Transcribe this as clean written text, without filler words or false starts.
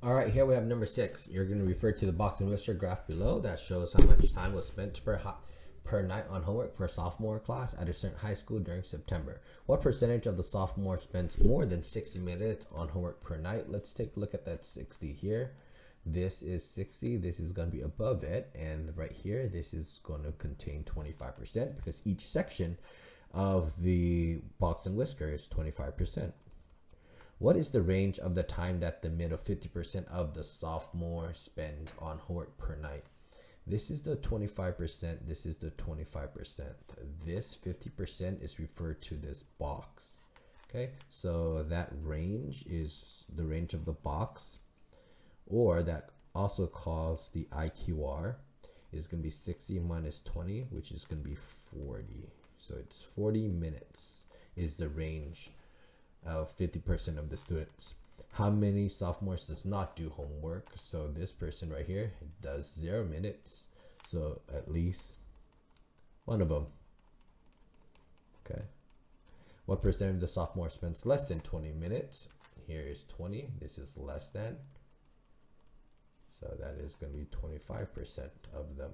All right, here we have number 6. You're going to refer to the box and whisker graph below that shows how much time was spent per night on homework for a sophomore class at a certain high school during September. What percentage of the sophomore spends more than 60 minutes on homework per night? Let's take a look at that 60 here. This is 60. This is going to be above it. And right here, this is going to contain 25% because each section of the box and whisker is 25%. What is the range of the time that the middle 50% of the sophomore spends on homework per night? This is the 25%. This is the 25%. This 50% is referred to this box. Okay, so that range is the range of the box, or that also calls the IQR, is going to be 60 minus 20, which is going to be 40. So it's 40 minutes is the range of 50% of the students. How many sophomores does not do homework? So this person right here does 0 minutes. So at least one of them. Okay. What percent of the sophomore spends less than 20 minutes? Here is 20. This is less than. So that is going to be 25% of them.